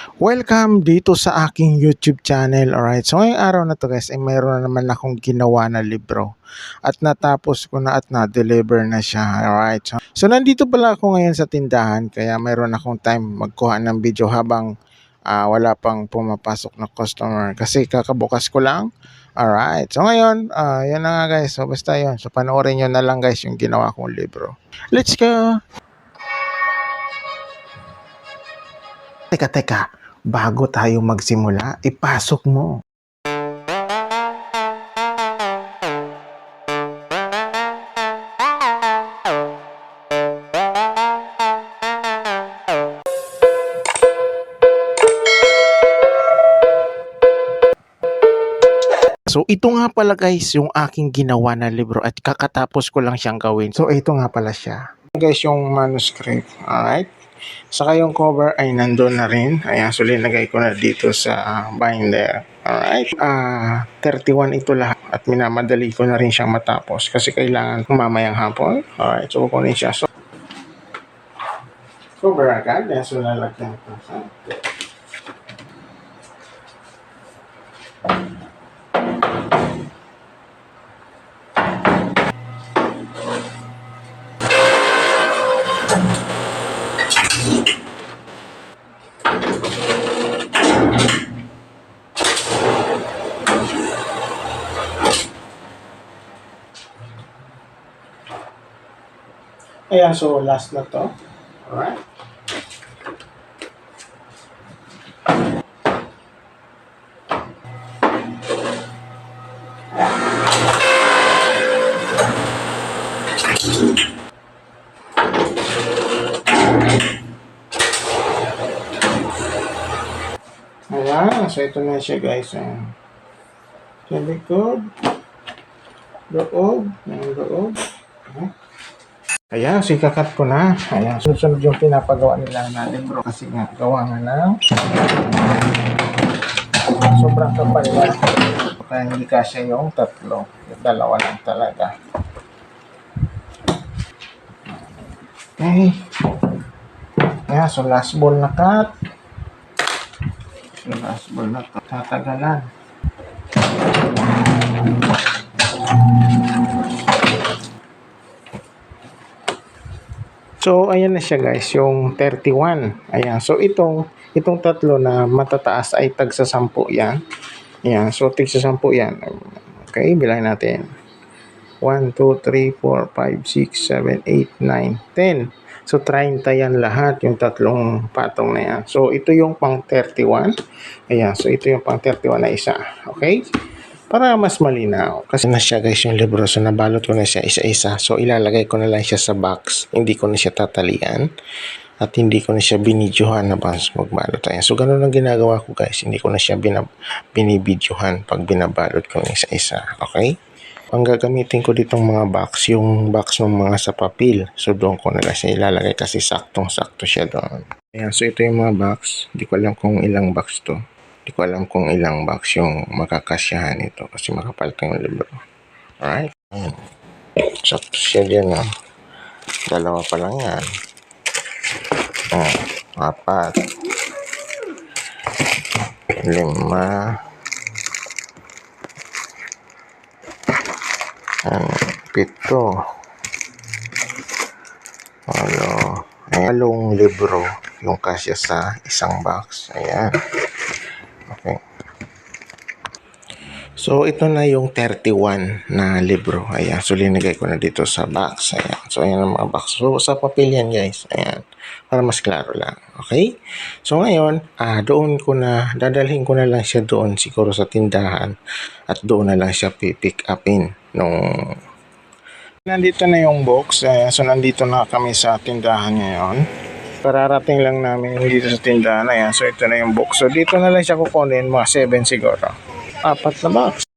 Welcome dito sa aking YouTube channel, alright. So ngayong araw na to guys ay mayroon na naman akong ginawa na libro at natapos ko na at na-deliver na siya, alright. So nandito pala ako ngayon sa tindahan kaya mayroon akong time magkuha ng video habang wala pang pumapasok na customer kasi kakabukas ko lang. Alright, so ngayon, yan na nga guys, so basta yun. So panoorin nyo na lang guys yung ginawa kong libro. Let's go! Teka, bago tayo magsimula, ipasok mo. So ito nga pala guys yung aking ginawa na libro at kakatapos ko lang siyang gawin. So ito nga pala siya. Guys yung manuscript, alright? Saka yung cover ay nandun na rin. Ayan, so linagay ko na dito sa binder. Alright. 31 ito lahat. At minamadali ko na rin siyang matapos kasi kailangan mamayang hapon. Alright, so kukunin siya. So, cover agad. Ayan, so lalagyan ko sa ayan, so last na to. Alright. Ayan, so ito na siya guys. Ayan. Sa likod. Loob. Ayan, loob. Ayan. Ayan, so ikakat ko na. Ayan, susunod yung pinapagawa nila na libro kasi nga gawa nga ng sobrang kapal na. Kaya hindi kasya yung tatlo. Yung dalawa lang talaga. Okay. Ayan, so last ball na cut. So last ball na cut. Tatagalan. So, ayan na siya guys, yung 31. Ayan, so itong tatlo na matataas ay tagsa 10 yan. Ayan, so tigsa 10 yan. Okay, bilangin natin. 1, 2, 3, 4, 5, 6, 7, 8, 9, 10. So, 30 yan lahat, yung tatlong patong na yan. So, ito yung pang 31. Ayan, so ito yung pang 31 na isa. Okay? Para mas malinaw. Kasi na siya guys yung libro. So nabalot ko na siya isa-isa. So ilalagay ko na lang siya sa box. Hindi ko na siya tatalian. At hindi ko na siya binidyohan na bang magbalot. Ayan. So ganun ang ginagawa ko guys. Hindi ko na siya binibidyohan pag binabalot ko na isa-isa. Okay? Ang gagamitin ko ditong mga box, yung box ng mga sa papel. So doon ko na lang siya ilalagay kasi saktong-sakto siya doon. Ayan. So ito yung mga box. Hindi ko alam kung ilang box to. Hindi ko alam kung ilang box yung makakasyahan ito kasi makapalitan yung libro. Alright. Ayan. Sakto siya dyan. Dalawa pa lang yan. 4. 5. 7. Halong libro yung kasya sa isang box. Ayan. Okay. So, ito na yung 31 na libro. Ayan. So, linagay ko na dito sa box. Ayan. So, ayan ang mga box. So, sa papel yan, guys. Ayan. Para mas klaro lang. Okay? So, ngayon, dadalhin ko na lang siya doon siguro sa tindahan. At doon na lang siya pick upin nandito na yung box. So, nandito na kami sa tindahan ngayon. Kararating lang namin dito sa tindahan. Ayan, so ito na yung box. So dito na lang siya kukunin, mga 7 siguro. 4 na box.